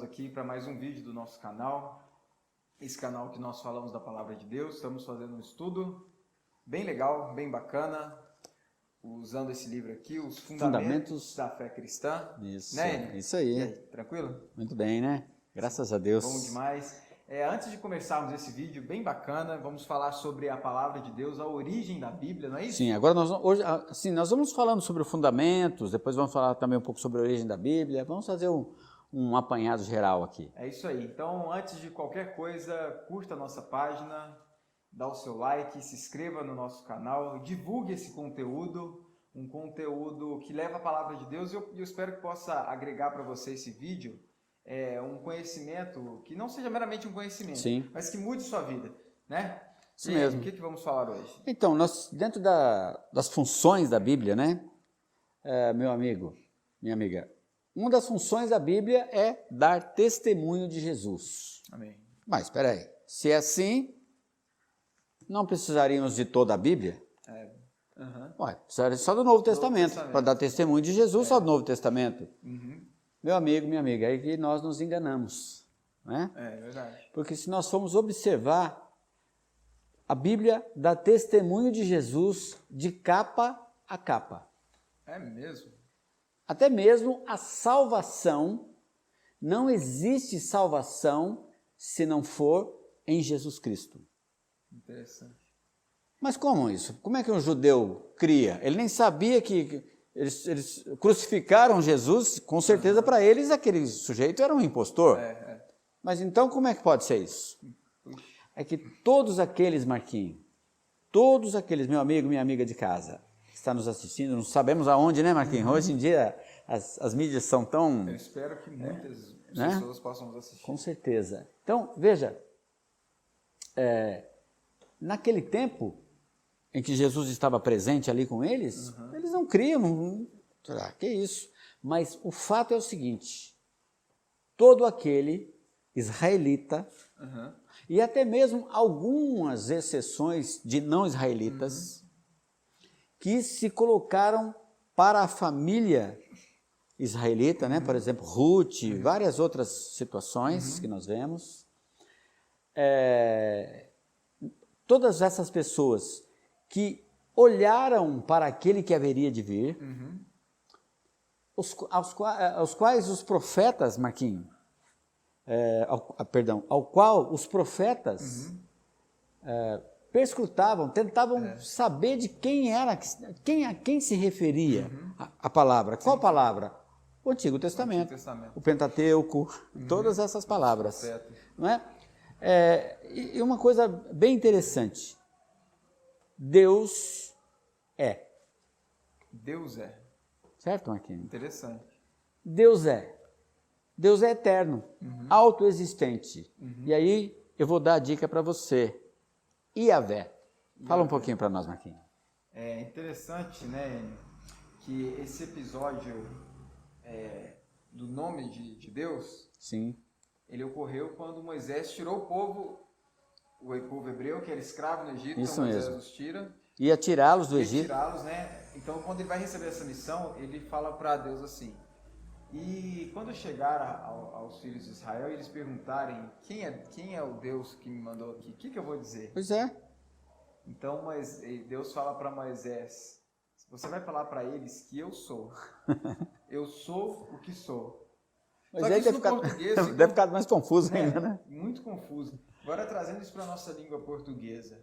aqui para mais um vídeo do nosso canal. Esse canal que nós falamos da Palavra de Deus. Estamos fazendo um estudo bem legal, bem bacana, usando esse livro aqui, Os Fundamentos da Fé Cristã. Isso, né? Isso aí. E aí, tranquilo? Muito bem, né? Graças a Deus. Bom demais. Antes de começarmos esse vídeo bem bacana, vamos falar sobre a Palavra de Deus, a origem da Bíblia, não é isso? Sim, agora nós vamos falando sobre os fundamentos, depois vamos falar também um pouco sobre a origem da Bíblia, vamos fazer um apanhado geral aqui. É isso aí. Então, antes de qualquer coisa, curta a nossa página, dá o seu like, se inscreva no nosso canal, divulgue esse conteúdo, um conteúdo que leva a Palavra de Deus, e eu espero que possa agregar para você esse vídeo um conhecimento que não seja meramente um conhecimento, Sim. mas que mude sua vida, né? Isso mesmo. O que vamos falar hoje? Então, nós, dentro das funções da Bíblia, né, meu amigo, minha amiga, uma das funções da Bíblia é dar testemunho de Jesus. Amém. Mas, espera aí, se é assim, não precisaríamos de toda a Bíblia? Ué, precisaria só do Novo Testamento. Para dar testemunho de Jesus, só do Novo Testamento. Meu amigo, minha amiga, aí que nós nos enganamos, né? É verdade. Porque se nós formos observar, a Bíblia dá testemunho de Jesus de capa a capa. É mesmo? Até mesmo a salvação, não existe salvação se não for em Jesus Cristo. Interessante. Mas como isso? Como é que um judeu cria? Ele nem sabia que eles crucificaram Jesus, com certeza para eles aquele sujeito era um impostor. Mas então como é que pode ser isso? É que todos aqueles, Marquinhos, todos aqueles, meu amigo, minha amiga de casa, que está nos assistindo, não sabemos aonde, né, Marquinhos? Hoje em dia as mídias são tão... Eu espero que muitas né? pessoas possam nos assistir. Com certeza. Então, veja, naquele tempo em que Jesus estava presente ali com eles, eles não criam, que isso? Mas o fato é o seguinte, todo aquele israelita, e até mesmo algumas exceções de não israelitas, que se colocaram para a família israelita, né? Por exemplo, Ruth, várias outras situações que nós vemos, todas essas pessoas que olharam para aquele que haveria de vir, aos quais os profetas, Marquinhos, ao qual os profetas perscrutavam, tentavam saber de quem era, a quem se referia a palavra. Qual palavra? O Antigo Testamento, o Pentateuco, todas essas palavras. Não é? E uma coisa bem interessante, Deus é. Deus é. Certo, Marquinhos? Interessante. Deus é. Deus é eterno, autoexistente. E aí eu vou dar a dica para você. Iavé. Fala um pouquinho para nós, Marquinhos. É interessante, né, que esse episódio do nome de Deus, Sim. ele ocorreu quando Moisés tirou o povo hebreu, que era escravo no Egito, Isso então Moisés mesmo. os tira. Ia tirá-los do Ia Egito. tirá-los, né? Então, quando ele vai receber essa missão, ele fala para Deus assim, e quando chegar aos filhos de Israel e eles perguntarem quem é o Deus que me mandou aqui, o que eu vou dizer? Pois é. Então Deus fala para Moisés, você vai falar para eles que eu sou. Eu sou o que sou. Mas Só que aí isso deve no ficar, português deve ficar mais confuso ainda, né? Muito confuso. Agora, trazendo isso para a nossa língua portuguesa.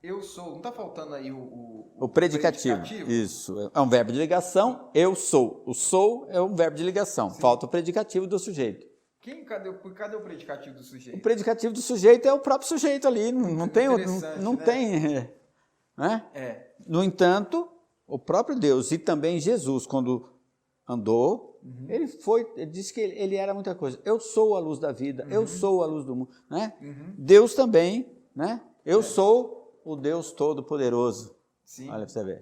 Eu sou, não está faltando aí o predicativo. Isso, é um verbo de ligação, eu sou. O sou é um verbo de ligação, falta o predicativo do sujeito. Cadê o predicativo do sujeito? O predicativo do sujeito é o próprio sujeito ali, não tem... Não né? tem, né? No entanto, o próprio Deus e também Jesus, quando andou, ele disse que ele era muita coisa. Eu sou a luz da vida, eu sou a luz do mundo. Né? Deus também, né? Eu sou o Deus Todo-Poderoso. Sim. Olha para você ver.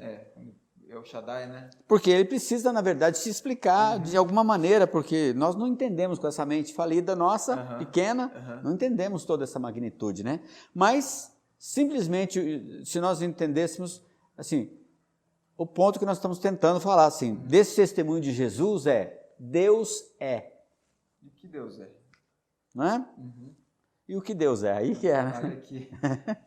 É o Shaddai, né? Porque ele precisa, na verdade, se explicar de alguma maneira, porque nós não entendemos com essa mente falida nossa, pequena, não entendemos toda essa magnitude, né? Mas, simplesmente, se nós entendêssemos, assim, o ponto que nós estamos tentando falar, assim, desse testemunho de Jesus Deus é. De que Deus é? não é? E o que Deus é? Aí que é, né? Olha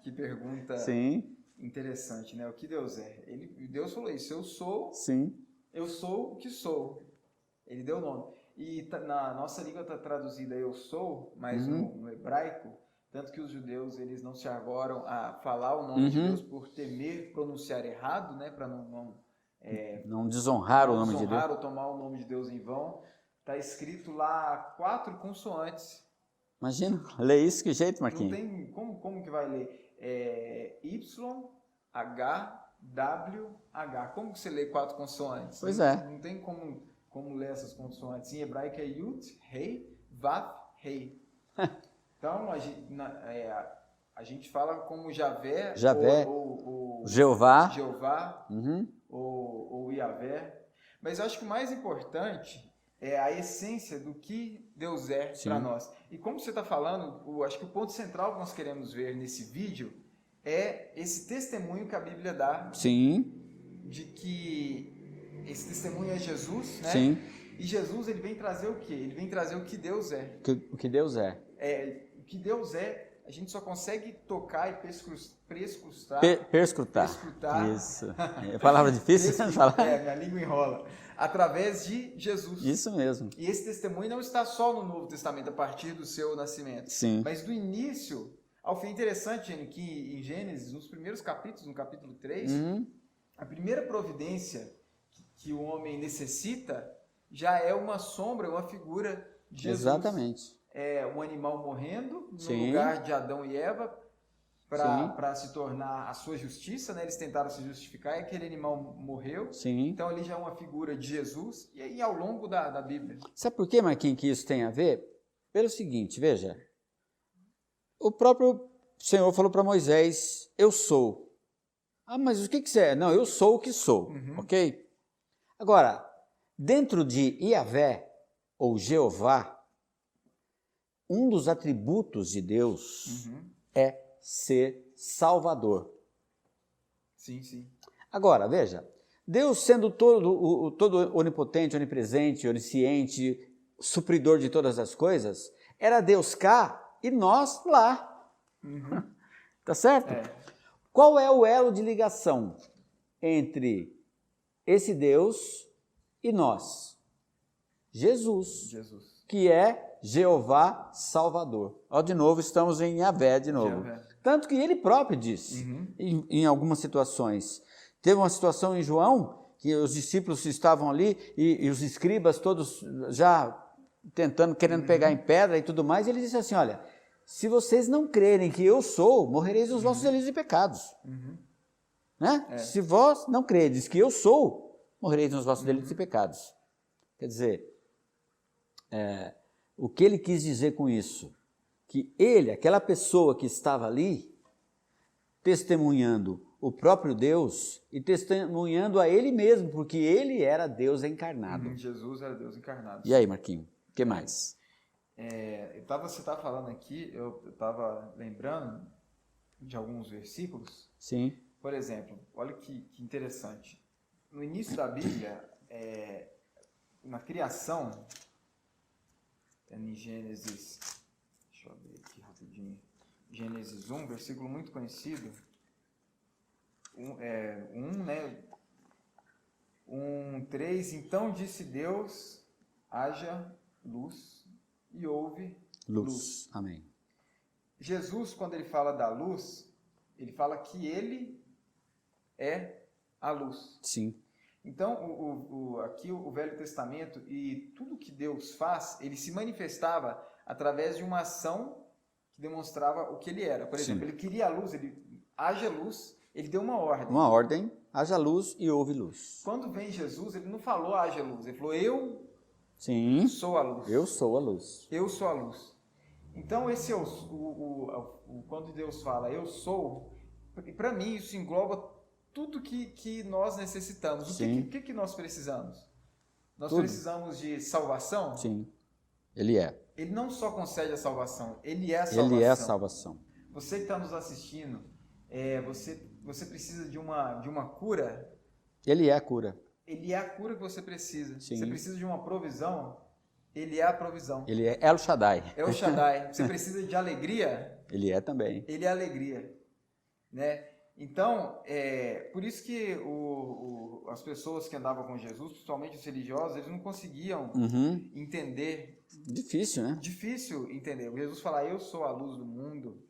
que pergunta Sim, interessante, né? O que Deus é? Deus falou isso, sim. eu sou o que sou. Ele deu o nome. E na nossa língua está traduzida eu sou, mas no hebraico, tanto que os judeus eles não se arvoram a falar o nome de Deus por temer pronunciar errado, né? Para Não desonrar o nome de Deus. Desonrar ou tomar o nome de Deus em vão. Está escrito lá 4 consoantes. Imagina, lê isso que jeito, Não Marquinhos? tem como que vai ler? Y, H, W, H. Como que você lê 4 consoantes? Pois é. Não tem como ler essas consoantes. Em hebraico é Yud, Rei, Vav, Rei. Então, a gente fala como Javé, ou Jeová, ou Yavé. Mas eu acho que o mais importante é a essência do que Deus é para nós. E como você está falando, acho que o ponto central que nós queremos ver nesse vídeo é esse testemunho que a Bíblia dá. Sim. De que esse testemunho é Jesus, né? Sim. E Jesus, ele vem trazer o quê? Ele vem trazer o que Deus é. O que Deus é. O que Deus é, a gente só consegue tocar e perscrutar. Perscrutar. Isso. É palavra difícil de falar. Minha língua enrola. Através de Jesus. Isso mesmo. E esse testemunho não está só no Novo Testamento, a partir do seu nascimento. Sim. Mas do início ao fim. É interessante, Jenny, que em Gênesis, nos primeiros capítulos, no capítulo 3, a primeira providência que o homem necessita já é uma sombra, uma figura de Jesus. Exatamente. É um animal morrendo no lugar de Adão e Eva para se tornar a sua justiça, né? Eles tentaram se justificar e aquele animal morreu. Sim. Então ali já é uma figura de Jesus e aí ao longo da Bíblia. Sabe por que, Marquinhos, que isso tem a ver? Pelo seguinte, veja, o próprio Senhor falou para Moisés, eu sou. Ah, mas o que você é? Não, eu sou o que sou, ok? Agora, dentro de Yahvé, ou Jeová, um dos atributos de Deus é ser Salvador. Sim, sim. Agora, veja, Deus sendo todo onipotente, onipresente, onisciente, supridor de todas as coisas, era Deus cá e nós lá. Tá certo? Qual é o elo de ligação entre esse Deus e nós? Jesus. Que é Jeová Salvador. Ó, de novo, estamos em Yahvé de novo. Tanto que ele próprio disse, em algumas situações. Teve uma situação em João, que os discípulos estavam ali e os escribas todos já querendo pegar em pedra e tudo mais, e ele disse assim, olha, se vocês não crerem que eu sou, morrereis nos vossos delitos e pecados. Né? Se vós não credes que eu sou, morrereis nos vossos delitos e pecados. Quer dizer, o que ele quis dizer com isso? Que ele, aquela pessoa que estava ali, testemunhando o próprio Deus e testemunhando a ele mesmo, porque ele era Deus encarnado. Jesus era Deus encarnado. E aí, Marquinhos, o que mais? Você estava falando aqui, eu estava lembrando de alguns versículos. Sim. Por exemplo, olha que interessante. No início da Bíblia, na criação, em Gênesis, deixa eu abrir aqui rapidinho, Gênesis 1, versículo muito conhecido, 1:3, então disse Deus, haja luz, e houve luz. Amém. Jesus, quando ele fala da luz, ele fala que ele é a luz. Sim. Então, aqui o Velho Testamento e tudo que Deus faz, ele se manifestava através de uma ação que demonstrava o que ele era. Por exemplo, ele queria a luz, haja luz, ele deu uma ordem. Uma ordem, haja luz e houve luz. Quando vem Jesus, ele não falou haja luz, ele falou eu sou a luz. Eu sou a luz. Eu sou a luz. Então, esse quando Deus fala eu sou, para mim isso engloba tudo que nós necessitamos. O que nós precisamos? Nós precisamos de salvação? Sim, ele é. Ele não só concede a salvação, ele é a salvação. Ele é a salvação. Você que está nos assistindo, você precisa de uma cura? Ele é a cura. Ele é a cura que você precisa. Sim. Você precisa de uma provisão? Ele é a provisão. Ele é El Shaddai. É o Shaddai. Você precisa de alegria? Ele é também. Ele é alegria, né? Então, por isso que as pessoas que andavam com Jesus, principalmente os religiosos, eles não conseguiam entender. Difícil, né? Difícil entender. Jesus fala, eu sou a luz do mundo,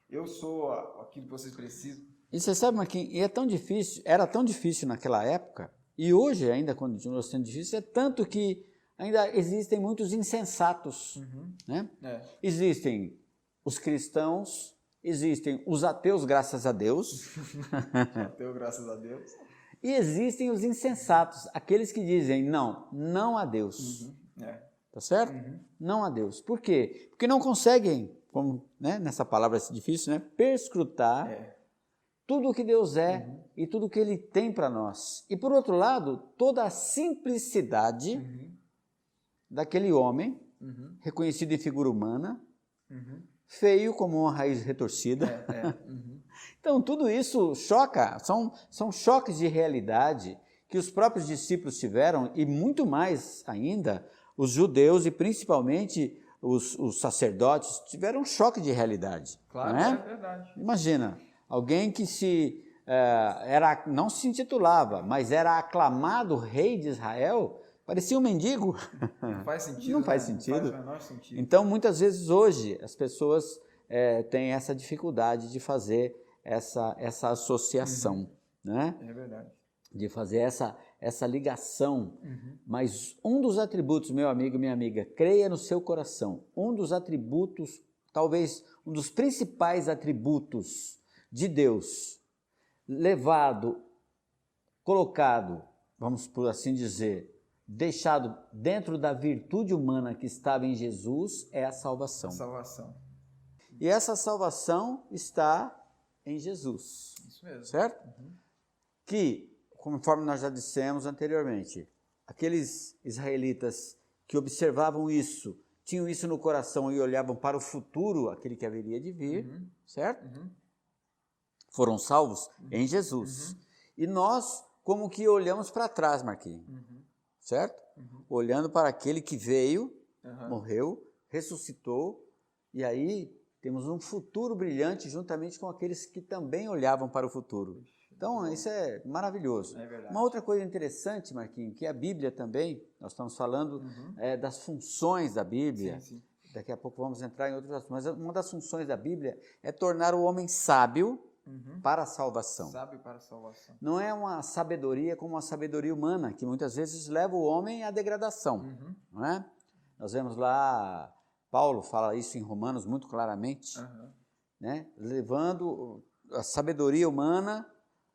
eu sou aquilo que vocês precisam. E você sabe, Marquinhos, e é tão difícil, era tão difícil naquela época, e hoje ainda continua sendo difícil, é tanto que ainda existem muitos insensatos, né? Existem os cristãos, existem os ateus, graças a Deus. Ateu, graças a Deus. E existem os insensatos, aqueles que dizem não a Deus. Tá certo? Não a Deus. Por quê? Porque não conseguem, como, né, nessa palavra é difícil, né, perscrutar tudo o que Deus é e tudo o que Ele tem para nós. E por outro lado, toda a simplicidade daquele homem, reconhecido em figura humana, feio como uma raiz retorcida. Então, tudo isso choca, são choques de realidade que os próprios discípulos tiveram, e muito mais ainda, os judeus e principalmente os sacerdotes tiveram um choque de realidade. Claro, não é? É verdade. Imagina, alguém que não se intitulava, mas era aclamado rei de Israel, parecia um mendigo. Não faz sentido. Não faz né? sentido. Não faz o menor sentido. Então, muitas vezes hoje, as pessoas têm essa dificuldade de fazer essa associação, né? É verdade. De fazer essa ligação. Mas um dos atributos, meu amigo, minha amiga, creia no seu coração, um dos atributos, talvez um dos principais atributos de Deus, colocado, vamos por assim dizer, deixado dentro da virtude humana que estava em Jesus, é a salvação. Salvação. E essa salvação está em Jesus. Isso mesmo. Certo? Que, conforme nós já dissemos anteriormente, aqueles israelitas que observavam isso, tinham isso no coração e olhavam para o futuro, aquele que haveria de vir, certo? Foram salvos em Jesus. E nós, como que olhamos para trás, Marquinhos, certo? Olhando para aquele que veio, morreu, ressuscitou, e aí temos um futuro brilhante juntamente com aqueles que também olhavam para o futuro. Então, isso é maravilhoso. É verdade. Uma outra coisa interessante, Marquinhos, que a Bíblia também, nós estamos falando das funções da Bíblia, Sim. daqui a pouco vamos entrar em outros assuntos, mas uma das funções da Bíblia é tornar o homem sábio para a salvação. Sábio para a salvação. Não é uma sabedoria como uma sabedoria humana, que muitas vezes leva o homem à degradação. Não é? Nós vemos lá, Paulo fala isso em Romanos muito claramente, né? Levando a sabedoria humana,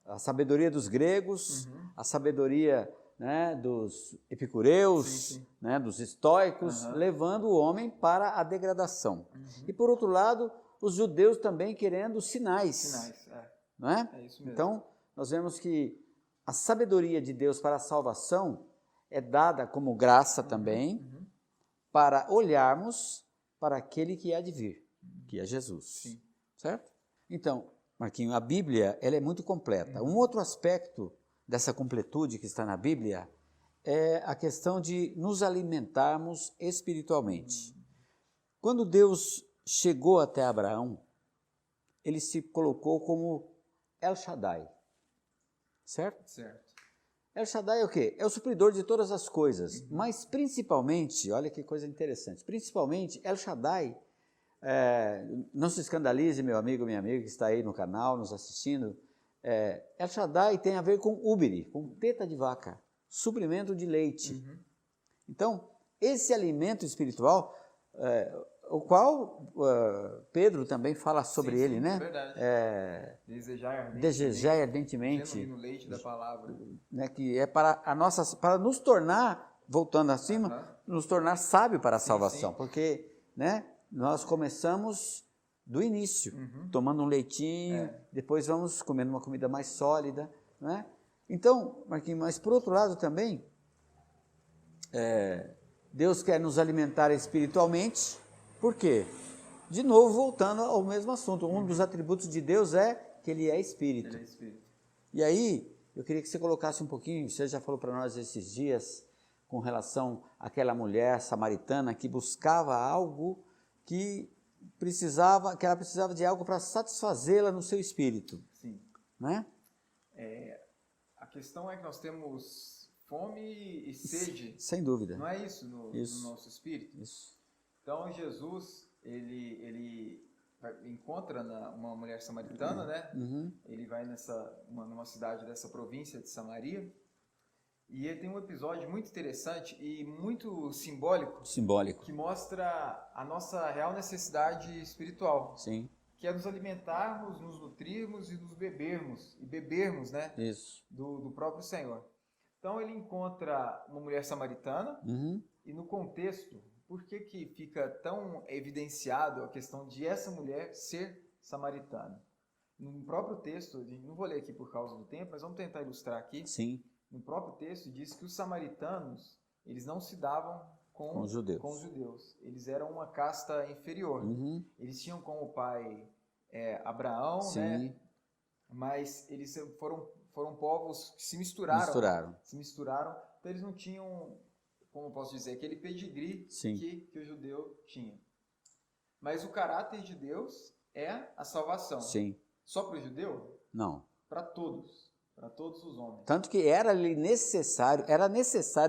a sabedoria dos gregos, a sabedoria, né, dos epicureus, né, dos estoicos, levando o homem para a degradação. E por outro lado, os judeus também querendo sinais. Não é? É isso mesmo. Então, nós vemos que a sabedoria de Deus para a salvação é dada como graça também para olharmos para aquele que há de vir, que é Jesus. Certo? Então, Marquinhos, a Bíblia ela é muito completa. Um outro aspecto dessa completude que está na Bíblia é a questão de nos alimentarmos espiritualmente. Quando Deus chegou até Abraão, ele se colocou como El Shaddai, certo? Certo. El Shaddai é o quê? É o supridor de todas as coisas, mas principalmente, olha que coisa interessante, principalmente El Shaddai, não se escandalize, meu amigo, minha amiga que está aí no canal, nos assistindo, El Shaddai tem a ver com úbere, com teta de vaca, suprimento de leite. Então, esse alimento espiritual, o qual Pedro também fala sobre ele, né? É verdade. Desejar ardentemente. Genuíno leite da palavra. Né, que é para nos tornar, voltando acima, nos tornar sábio para a salvação. Porque, né, nós começamos do início, tomando um leitinho, depois vamos comendo uma comida mais sólida, né? Então, Marquinhos, mas por outro lado também, Deus quer nos alimentar espiritualmente. Por quê? De novo, voltando ao mesmo assunto, um dos atributos de Deus é que Ele é Espírito. Ele é Espírito. E aí, eu queria que você colocasse um pouquinho, você já falou para nós esses dias, com relação àquela mulher samaritana que buscava algo que ela precisava de algo para satisfazê-la no seu espírito. Sim. Né? A questão é que nós temos fome e sede. Sem dúvida. Não é isso no nosso espírito? Isso. Então Jesus, ele encontra uma mulher samaritana, né? Uhum. Ele vai numa cidade dessa província de Samaria. E ele tem um episódio muito interessante e muito simbólico. Que mostra a nossa real necessidade espiritual. Sim. Que é nos alimentarmos, nos nutrirmos e nos bebermos, né? Isso. Do próprio Senhor. Então ele encontra uma mulher samaritana. Uhum. E no contexto, por que fica tão evidenciado a questão de essa mulher ser samaritana? No próprio texto, não vou ler aqui por causa do tempo, mas vamos tentar ilustrar aqui. Sim. No próprio texto diz que os samaritanos, eles não se davam com os judeus. Eles eram uma casta inferior. Uhum. Eles tinham como pai Abraão, Sim. né? Mas eles foram povos que se misturaram. Então eles não tinham, como eu posso dizer, aquele pedigree que o judeu tinha. Mas o caráter de Deus é a salvação. Sim. Só para o judeu? Não. Para todos os homens. Tanto que era necessário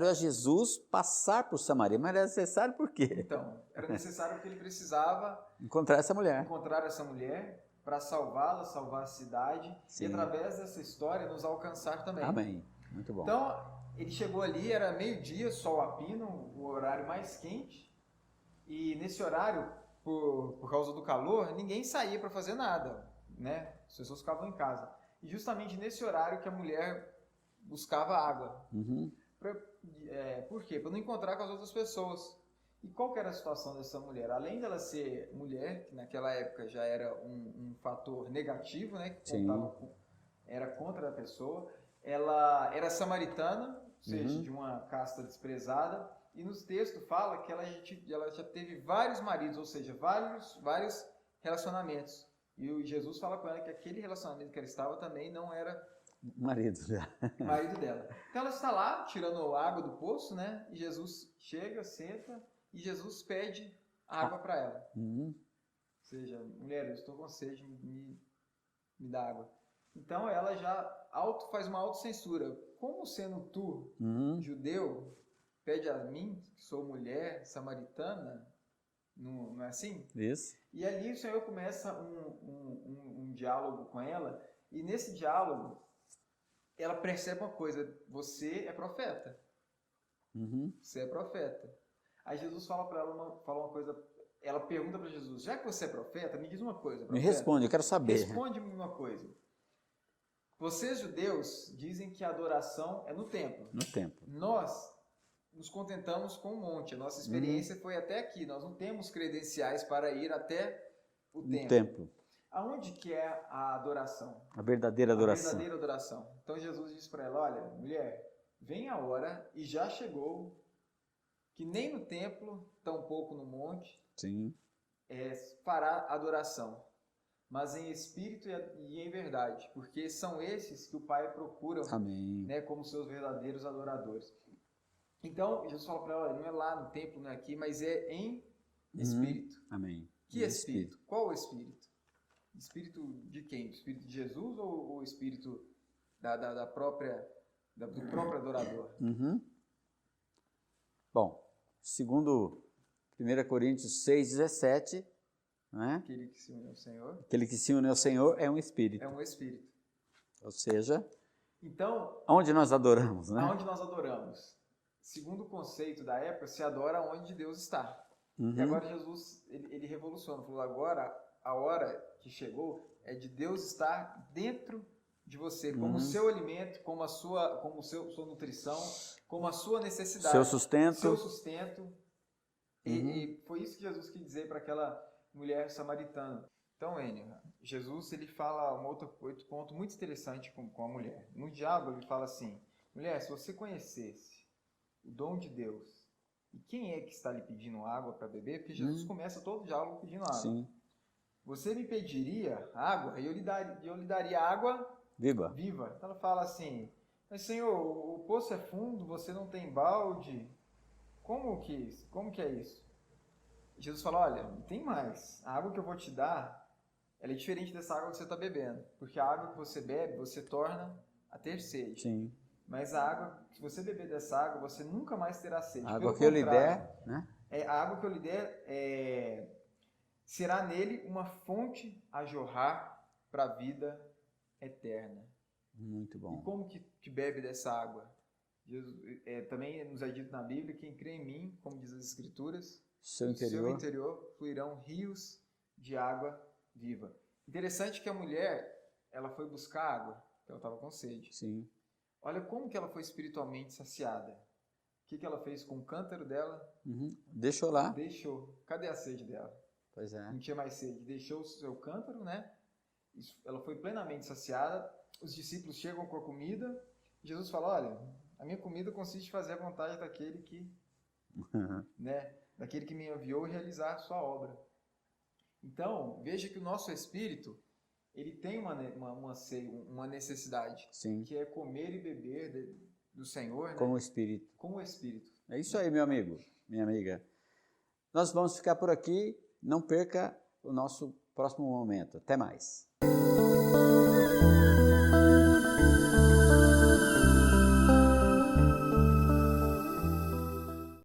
a Jesus passar por Samaria, mas era necessário por quê? Então, era necessário porque ele precisava encontrar essa mulher para salvá-la, salvar a cidade. Sim. E através dessa história nos alcançar também. Amém. Muito bom. Então, ele chegou ali, era meio-dia, sol a pino, o horário mais quente. E nesse horário, por causa do calor, ninguém saía para fazer nada, né? As pessoas ficavam em casa. E justamente nesse horário que a mulher buscava água. Uhum. Por quê? Para não encontrar com as outras pessoas. E qual que era a situação dessa mulher? Além dela ser mulher, que naquela época já era um fator negativo, né? Que era contra a pessoa. Ela era samaritana, ou seja, de uma casta desprezada. E nos textos fala que ela já teve vários maridos, ou seja, vários relacionamentos. E o Jesus fala com ela que aquele relacionamento que ela estava também não era marido dela. Então ela está lá tirando água do poço, né? E Jesus chega, senta e Jesus pede água para ela. Uhum. Ou seja, mulher, eu estou com sede, me dá água. Então ela já faz uma autocensura. Como sendo tu, judeu, pede a mim, que sou mulher samaritana? Não é assim? Isso. E ali o Senhor começa um diálogo com ela, e nesse diálogo ela percebe uma coisa: você é profeta. Uhum. Você é profeta. Aí Jesus fala para ela uma coisa, ela pergunta para Jesus: já que você é profeta, me diz uma coisa. Profeta. Me responde, eu quero saber. Responde-me uma coisa. Vocês judeus dizem que a adoração é no templo. No templo. Nós nos contentamos com um monte. A nossa experiência foi até aqui. Nós não temos credenciais para ir até o templo. Aonde que é a adoração? A verdadeira adoração. A verdadeira adoração. Então Jesus disse para ela: olha, mulher, vem a hora e já chegou que nem no templo, tampouco no monte, fará adoração, mas em espírito e em verdade, porque são esses que o Pai procura, né, como seus verdadeiros adoradores. Então, Jesus fala para ela: não é lá no templo, não é aqui, mas é em espírito. Amém. Que espírito? Qual o espírito? Espírito de quem? Espírito de Jesus ou o espírito do próprio adorador? Uhum. Bom, segundo 1 Coríntios 6,17, né? Aquele que se une ao Senhor. Aquele que se une ao Senhor é um espírito. É um espírito. Ou seja, então, onde nós adoramos, né? Aonde nós adoramos. Segundo o conceito da época, se adora onde Deus está. E agora Jesus, ele revoluciona. Falou: agora a hora que chegou é de Deus estar dentro de você, como o seu alimento, como sua nutrição, como a sua necessidade. Seu sustento. Seu sustento. E foi isso que Jesus quis dizer para aquela mulher samaritana. Então, Enio, Jesus ele fala outro ponto muito interessante com a mulher. No diálogo ele fala assim: mulher, se você conhecesse o dom de Deus, e quem é que está lhe pedindo água para beber? Porque Jesus começa todo o diálogo pedindo água. Sim. Você me pediria água e eu lhe daria água viva. Então ela fala assim: Mas, Senhor, o poço é fundo, você não tem balde. Como que é isso? Jesus fala, olha, tem mais. A água que eu vou te dar, ela é diferente dessa água que você está bebendo. Porque a água que você bebe, você torna a ter sede. Sim. Mas a água, se você beber dessa água, você nunca mais terá sede. A água que eu lhe der, né? A água que eu lhe der será nele uma fonte a jorrar para a vida eterna. Muito bom. E como que bebe dessa água? Jesus, também nos é dito na Bíblia, quem crê em mim, como diz as Escrituras, do seu interior fluirão rios de água viva. Interessante que a mulher, ela foi buscar água, porque ela estava com sede. Sim. Olha como que ela foi espiritualmente saciada. O que ela fez com o cântaro dela? Deixou lá. Deixou. Cadê a sede dela? Pois é. Não tinha mais sede. Deixou o seu cântaro, né? Ela foi plenamente saciada. Os discípulos chegam com a comida. Jesus fala, olha, a minha comida consiste em fazer a vontade daquele que, né, daquele que me enviou realizar a sua obra. Então, veja que o nosso espírito, ele tem uma necessidade, Sim. que é comer e beber do Senhor, né? Com o Espírito. Com o Espírito. É isso aí, meu amigo, minha amiga. Nós vamos ficar por aqui. Não perca o nosso próximo momento. Até mais.